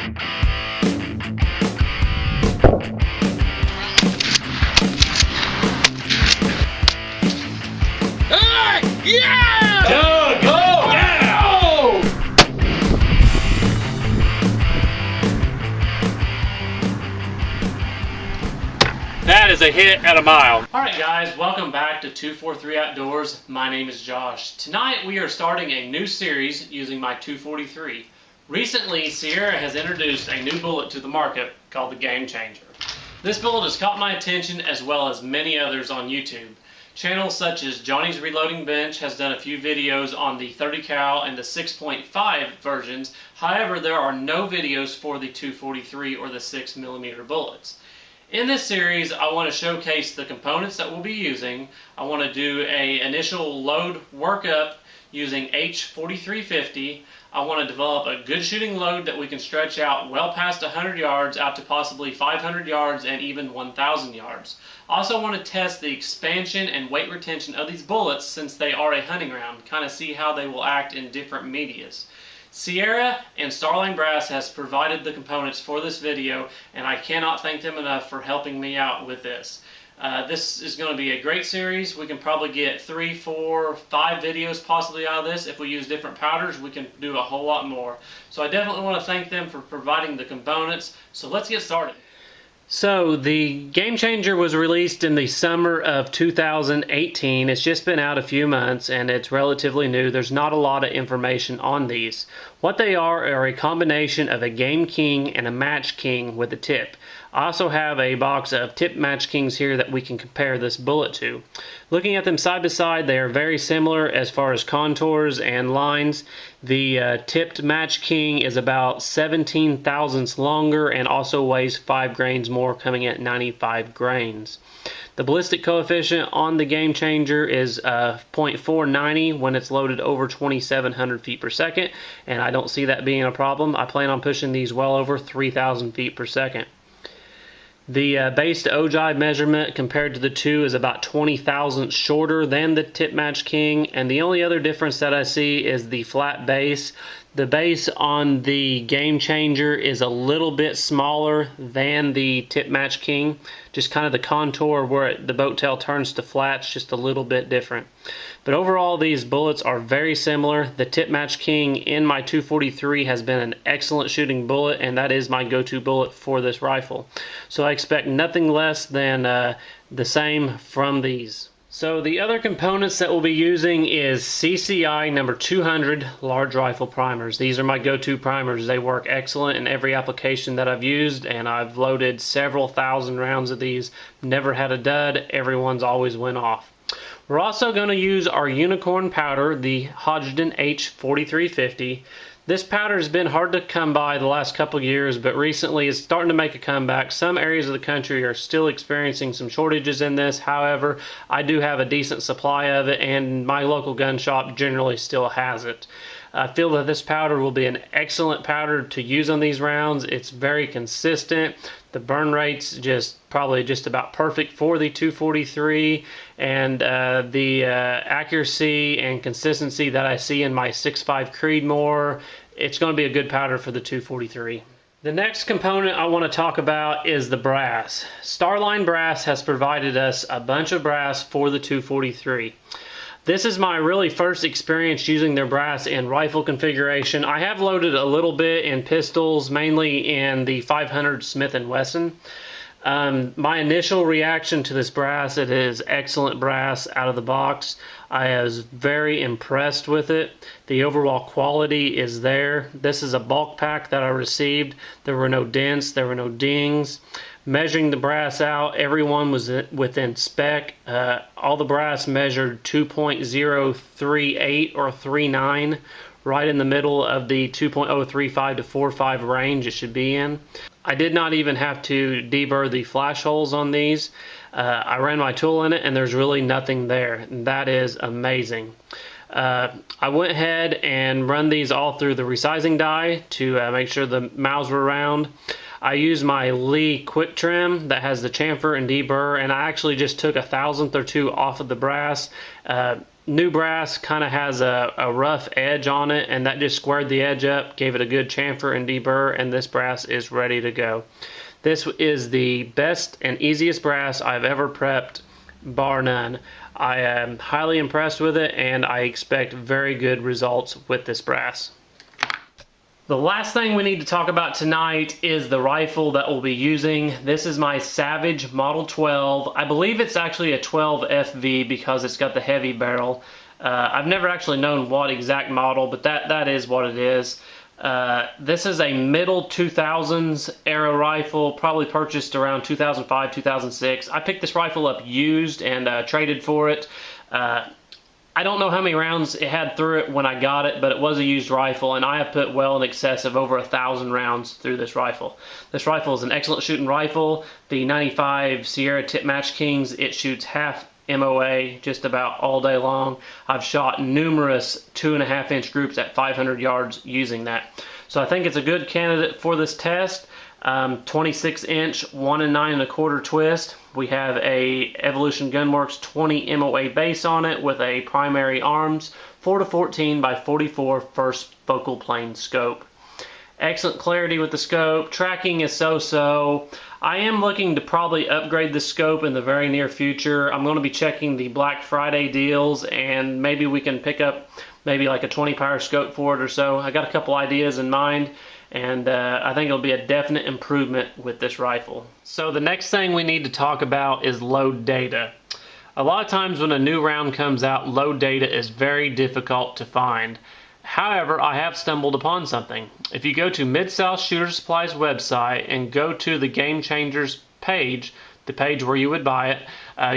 Yeah! Go! Go! Yeah! Oh! That is a hit at a mile. Alright guys, welcome back to 243 Outdoors. My name is Josh. Tonight we are starting a new series using my 243. Recently, Sierra has introduced a new bullet to the market called the Gamechanger. This bullet has caught my attention as well as many others on YouTube. Channels such as Johnny's Reloading Bench has done a few videos on the 30 cal and the 6.5 versions. However, there are no videos for the 243 or the 6mm bullets. In this series, I want to showcase the components that we'll be using. I want to do an initial load workup using H4350. I want to develop a good shooting load that we can stretch out well past 100 yards out to possibly 500 yards and even 1,000 yards. I also want to test the expansion and weight retention of these bullets since they are a hunting round, kind of see how they will act in different medias. Sierra and Starline Brass has provided the components for this video, and I cannot thank them enough for helping me out with this. This is going to be a great series. We can probably get 3, 4, 5 videos possibly out of this. If we use different powders, we can do a whole lot more. So I definitely want to thank them for providing the components. So let's get started. So the Gamechanger was released in the summer of 2018. It's just been out a few months and it's relatively new. There's not a lot of information on these. What they are a combination of a Game King and a Match King with a tip. I also have a box of tip Match Kings here that we can compare this bullet to. Looking at them side by side, they are very similar as far as contours and lines. The tipped Match King is about 17 thousandths longer and also weighs 5 grains more, coming at 95 grains. The ballistic coefficient on the Gamechanger is 0.490 when it's loaded over 2,700 feet per second, and I don't see that being a problem. I plan on pushing these well over 3,000 feet per second. The base to ogive measurement compared to the two is about 20 thousandths shorter than the tip Match King, and the only other difference that I see is the flat base. The base on the Gamechanger is a little bit smaller than the tip Match King. Just kind of the contour where the boat tail turns to flats, just a little bit different. But overall, these bullets are very similar. The tip Match King in my 243 has been an excellent shooting bullet, and that is my go-to bullet for this rifle. So I expect nothing less than the same from these. So the other components that we'll be using is CCI number 200 large rifle primers. These are my go-to primers. They work excellent in every application that I've used, and I've loaded several thousand rounds of these. Never had a dud. Everyone's always went off. We're also going to use our unicorn powder, the Hodgdon H4350. This powder has been hard to come by the last couple years, but recently it's starting to make a comeback. Some areas of the country are still experiencing some shortages in this. However, I do have a decent supply of it, and my local gun shop generally still has it. I feel that this powder will be an excellent powder to use on these rounds. It's very consistent. The burn rate's probably just about perfect for the 243, and the accuracy and consistency that I see in my 6.5 Creedmoor, it's going to be a good powder for the 243. The next component I want to talk about is the brass. Starline Brass has provided us a bunch of brass for the 243. This is my really first experience using their brass in rifle configuration. I have loaded a little bit in pistols, mainly in the 500 Smith & Wesson. My initial reaction to this brass, it is excellent brass out of the box. I was very impressed with it. The overall quality is there. This is a bulk pack that I received. There were no dents, there were no dings. Measuring the brass out, everyone was within spec. All the brass measured 2.038 or 39, right in the middle of the 2.035 to 45 range it should be in. I did not even have to deburr the flash holes on these. I ran my tool in it and there's really nothing there. And that is amazing. I went ahead and run these all through the resizing die to make sure the mouths were round. I used my Lee quick trim that has the chamfer and deburr, and I actually just took 1,000th or 2 off of the brass. new brass kind of has a rough edge on it, and that just squared the edge up, gave it a good chamfer and deburr, and this brass is ready to go. This is the best and easiest brass I've ever prepped, bar none. I am highly impressed with it, and I expect very good results with this brass. The last thing we need to talk about tonight is the rifle that we'll be using. This is my Savage Model 12. I believe it's actually a 12 FV because it's got the heavy barrel. I've never actually known what exact model, but that is what it is. This is a middle 2000s era rifle, probably purchased around 2005, 2006. I picked this rifle up used and traded for it. I don't know how many rounds it had through it when I got it, but it was a used rifle, and I have put well in excess of over 1,000 rounds through this rifle. This rifle is an excellent shooting rifle. The 95 Sierra Tip Match Kings, it shoots half MOA just about all day long. I've shot numerous 2.5-inch groups at 500 yards using that. So I think it's a good candidate for this test. 26-inch 1 9¼ twist. We have a Evolution Gunworks 20 MOA base on it with a primary arms 4-14 by 44 first focal plane scope. Excellent clarity with the scope. Tracking is so-so. I am looking to probably upgrade the scope in the very near future. I'm going to be checking the Black Friday deals, and maybe we can pick up maybe like a 20-power scope for it or so. I got a couple ideas in mind, and I think it'll be a definite improvement with this rifle. So the next thing we need to talk about is load data. A lot of times when a new round comes out, load data is very difficult to find. However, I have stumbled upon something. If you go to Mid-South Shooter Supply's website and go to the Gamechangers page, the page where you would buy it,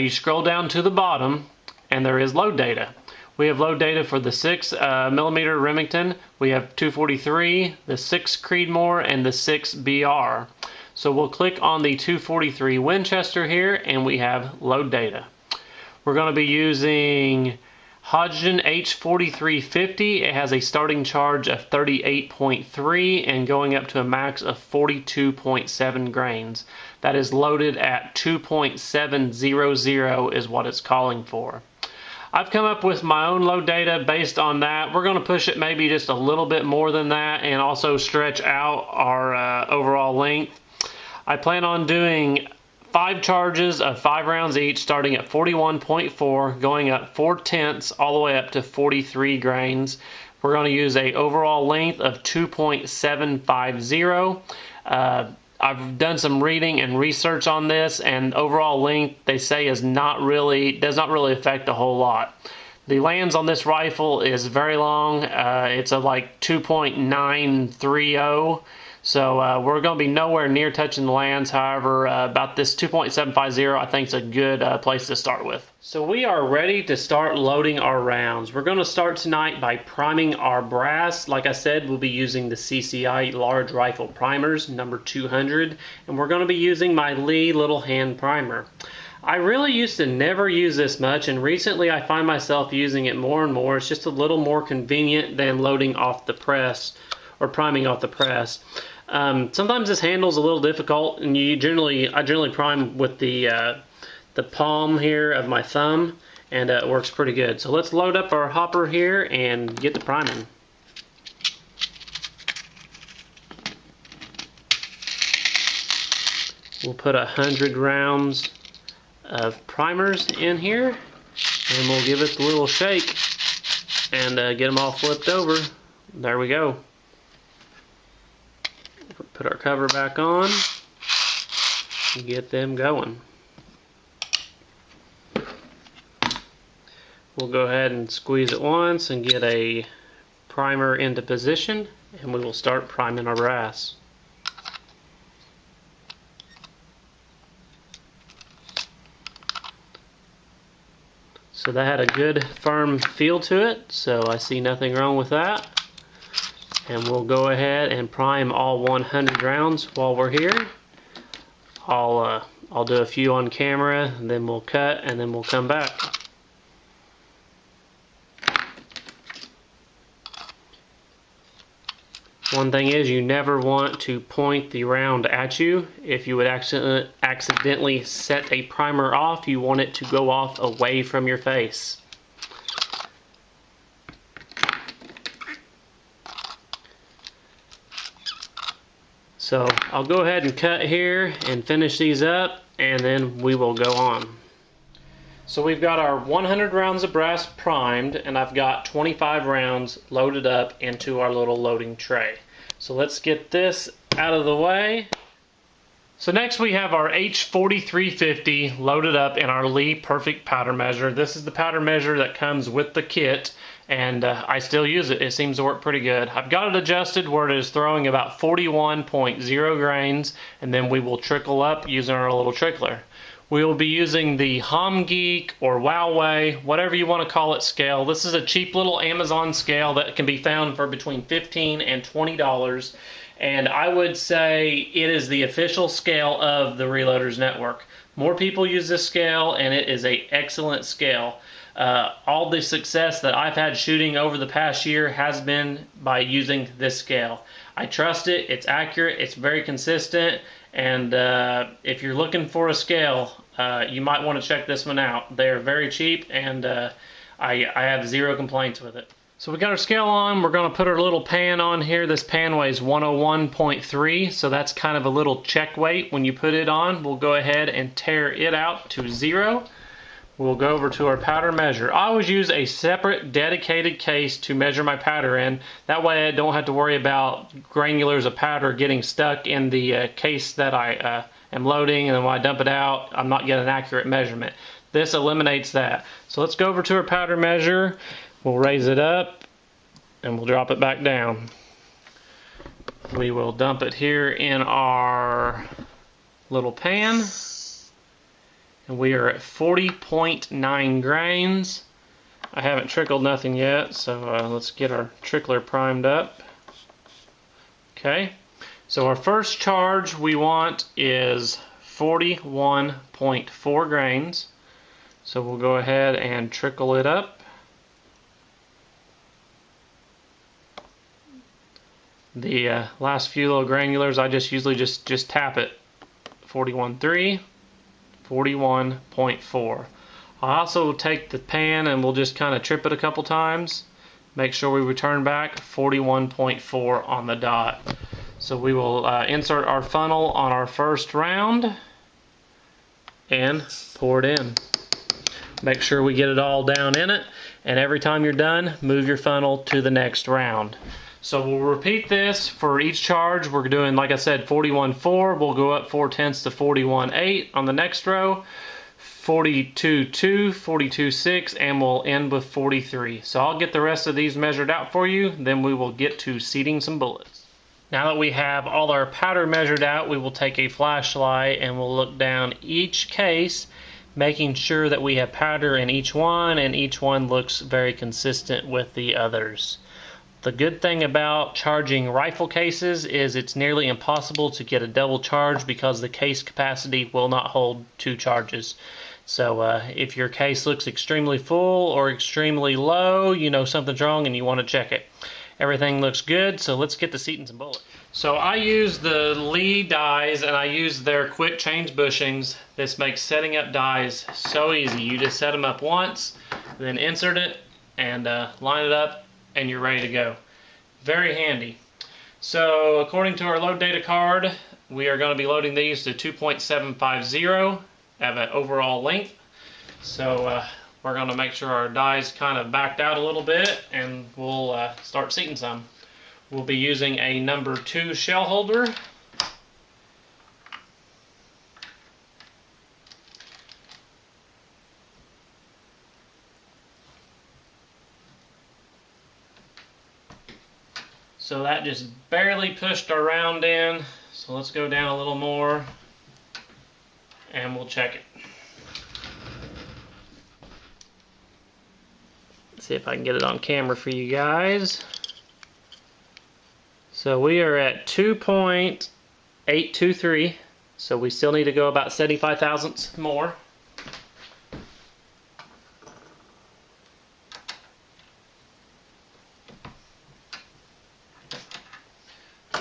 you scroll down to the bottom and there is load data. We have load data for the 6mm Remington, we have 243, the 6 Creedmoor, and the 6 BR. So we'll click on the 243 Winchester here, and we have load data. We're going to be using Hodgdon H4350. It has a starting charge of 38.3 and going up to a max of 42.7 grains. That is loaded at 2.700 is what it's calling for. I've come up with my own load data based on that. We're going to push it maybe just a little bit more than that and also stretch out our overall length. I plan on doing 5 charges of 5 rounds each, starting at 41.4, going up 4/10 all the way up to 43 grains. We're going to use a overall length of 2.750. I've done some reading and research on this, and overall length they say does not really affect a whole lot. The lands on this rifle is very long. It's a like 2.930. So we're going to be nowhere near touching the lands. However, about this 2.750 I think is a good place to start with. So we are ready to start loading our rounds. We're going to start tonight by priming our brass. Like I said, we'll be using the CCI large rifle primers, number 200, and we're going to be using my Lee little hand primer. I really used to never use this much, and recently I find myself using it more and more. It's just a little more convenient than loading off the press or priming off the press. Sometimes this handle's a little difficult, and I generally prime with the palm here of my thumb, and it works pretty good. So let's load up our hopper here and get to priming. We'll put 100 rounds of primers in here, and we'll give it a little shake and get them all flipped over. There we go. Put our cover back on and get them going. We'll go ahead and squeeze it once and get a primer into position, and we will start priming our brass. So that had a good firm feel to it, so I see nothing wrong with that. And we'll go ahead and prime all 100 rounds while we're here. I'll do a few on camera, and then we'll cut, and then we'll come back. One thing is, you never want to point the round at you. If you would accidentally set a primer off, you want it to go off away from your face. So I'll go ahead and cut here and finish these up, and then we will go on. So we've got our 100 rounds of brass primed, and I've got 25 rounds loaded up into our little loading tray. So let's get this out of the way. So next we have our H4350 loaded up in our Lee Perfect powder measure. This is the powder measure that comes with the kit, and I still use it. It seems to work pretty good. I've got it adjusted where it is throwing about 41.0 grains, and then we will trickle up using our little trickler. We will be using the HomGeek or Wowway, whatever you want to call it, scale. This is a cheap little Amazon scale that can be found for between $15 and $20. And I would say it is the official scale of the Reloaders Network. More people use this scale, and it is an excellent scale. All the success that I've had shooting over the past year has been by using this scale. I trust it, it's accurate, it's very consistent, and if you're looking for a scale, you might want to check this one out. They're very cheap, and I have zero complaints with it. So we got our scale on. We're going to put our little pan on here. This pan weighs 101.3, so that's kind of a little check weight. When you put it on, we'll go ahead and tear it out to 0. We'll go over to our powder measure. I always use a separate dedicated case to measure my powder in. That way I don't have to worry about granulars of powder getting stuck in the case that I am loading, and then when I dump it out, I'm not getting an accurate measurement. This eliminates that. So let's go over to our powder measure. We'll raise it up and we'll drop it back down. We will dump it here in our little pan, and we are at 40.9 grains. I haven't trickled nothing yet, so let's get our trickler primed up. Okay, so our first charge we want is 41.4 grains. So we'll go ahead and trickle it up. The last few little granulars, I just usually just tap it. 41.3, 41.4. I also take the pan and we'll just kind of trip it a couple times. Make sure we return back 41.4 on the dot. So we will insert our funnel on our first round and pour it in. Make sure we get it all down in it, and every time you're done, move your funnel to the next round. So we'll repeat this for each charge. We're doing, like I said, 41.4. We'll go up 4/10 to 41.8 on the next row, 42.2, 42.6, and we'll end with 43. So I'll get the rest of these measured out for you, then we will get to seating some bullets. Now that we have all our powder measured out, we will take a flashlight and we'll look down each case, making sure that we have powder in each one, and each one looks very consistent with the others. The good thing about charging rifle cases is it's nearly impossible to get a double charge because the case capacity will not hold 2 charges. So if your case looks extremely full or extremely low, you know something's wrong and you want to check it. Everything looks good, so let's get to seating some bullets. So I use the Lee dies, and I use their quick change bushings. This makes setting up dies so easy. You just set them up once, then insert it and line it up, and you're ready to go. Very handy. So according to our load data card, we are going to be loading these to 2.750 at an overall length. So we're going to make sure our die's kind of backed out a little bit, and we'll start seating some. We'll be using a number 2 shell holder. So that just barely pushed our round in. So let's go down a little more and we'll check it. Let's see if I can get it on camera for you guys. So we are at 2.823, so we still need to go about 75 thousandths more.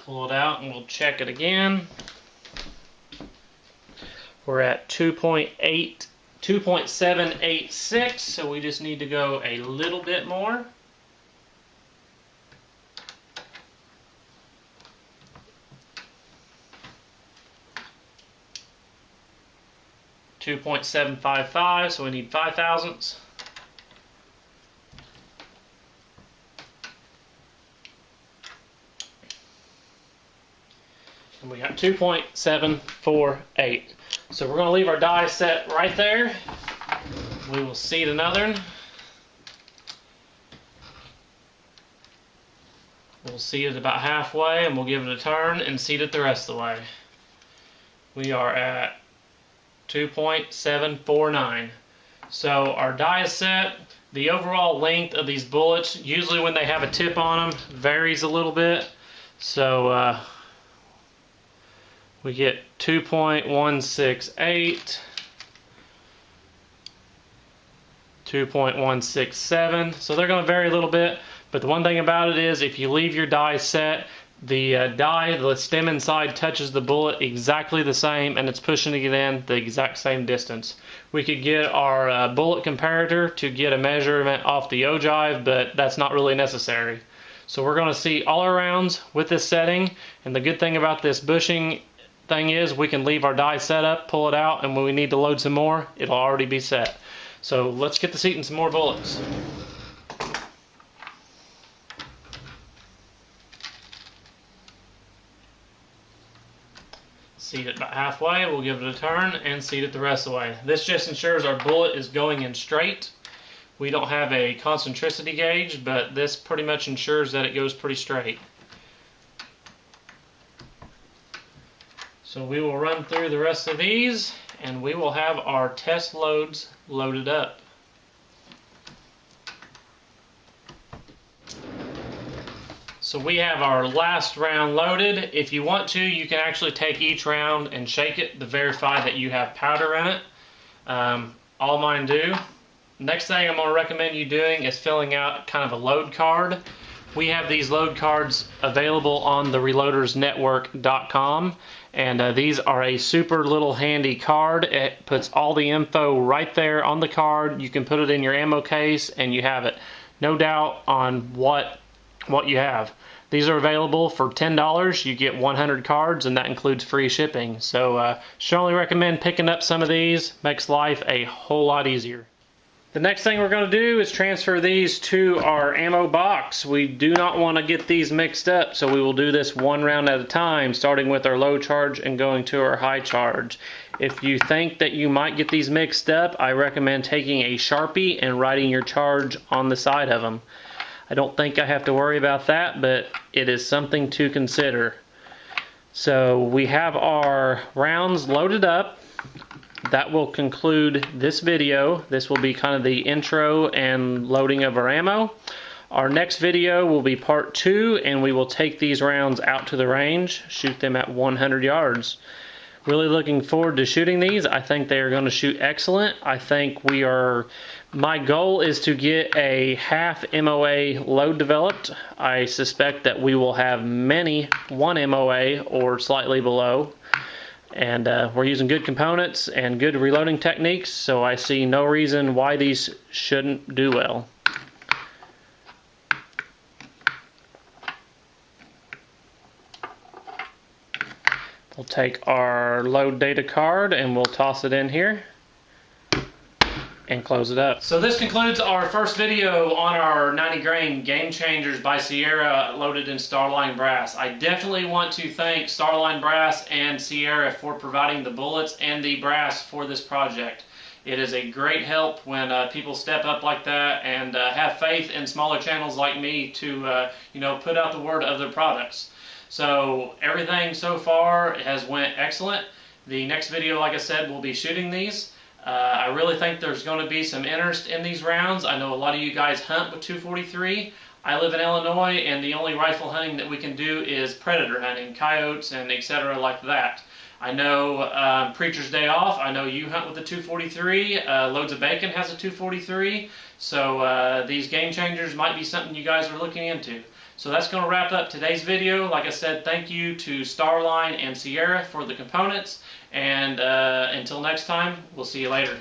Pull it out and we'll check it again. We're at 2.786, so we just need to go a little bit more. 2.755, so we need 5 thousandths. And we got 2.748. So we're going to leave our die set right there. We will seat another one. We'll seat it about halfway and we'll give it a turn and seat it the rest of the way. We are at 2.749. So our die is set. The overall length of these bullets, usually when they have a tip on them, varies a little bit. So we get 2.168, 2.167. So they're going to vary a little bit. But the one thing about it is, if you leave your die set, the the stem inside touches the bullet exactly the same, and it's pushing it in the exact same distance. We could get our bullet comparator to get a measurement off the ogive, but that's not really necessary. So we're going to see all our rounds with this setting, and the good thing about this bushing thing is we can leave our die set up, pull it out, and when we need to load some more, it'll already be set. So let's get to seating some more bullets. Seat it about halfway, we'll give it a turn and seat it the rest of the way. This just ensures our bullet is going in straight. We don't have a concentricity gauge, but this pretty much ensures that it goes pretty straight. So we will run through the rest of these and we will have our test loads loaded up. So we have our last round loaded. If you want to, you can actually take each round and shake it to verify that you have powder in it. All mine do. Next thing I'm going to recommend you doing is filling out kind of a load card. We have these load cards available on the reloadersnetwork.com, and these are a super little handy card. It puts all the info right there on the card. You can put it in your ammo case and you have it. No doubt on what you have. These are available for $10. You get 100 cards and that includes free shipping. So strongly recommend picking up some of these. Makes life a whole lot easier. The next thing we're going to do is transfer these to our ammo box. We do not want to get these mixed up, so we will do this one round at a time, starting with our low charge and going to our high charge. If you think that you might get these mixed up, I recommend taking a Sharpie and writing your charge on the side of them. I don't think I have to worry about that, but it is something to consider. So we have our rounds loaded up. That will conclude this video. This will be kind of the intro and loading of our ammo. Our next video will be part 2, and we will take these rounds out to the range, shoot them at 100 yards. Really looking forward to shooting these. I think they are going to shoot excellent. I think my goal is to get a half MOA load developed. I suspect that we will have many 1 MOA or slightly below. And we're using good components and good reloading techniques, so I see no reason why these shouldn't do well. We'll take our load data card and we'll toss it in here and close it up. So this concludes our first video on our 90 grain Gamechangers by Sierra loaded in Starline Brass. I definitely want to thank Starline Brass and Sierra for providing the bullets and the brass for this project. It is a great help when people step up like that and have faith in smaller channels like me to put out the word of their products. So everything so far has went excellent. The next video, like I said, we'll be shooting these. I really think there's going to be some interest in these rounds. I know a lot of you guys hunt with 243. I live in Illinois, and the only rifle hunting that we can do is predator hunting, coyotes and etc. like that. I know Preacher's Day Off, I know you hunt with the 243. Loads of Bacon has a 243. So these Gamechangers might be something you guys are looking into. So that's going to wrap up today's video. Like I said, thank you to Starline and Sierra for the components. And until next time, we'll see you later.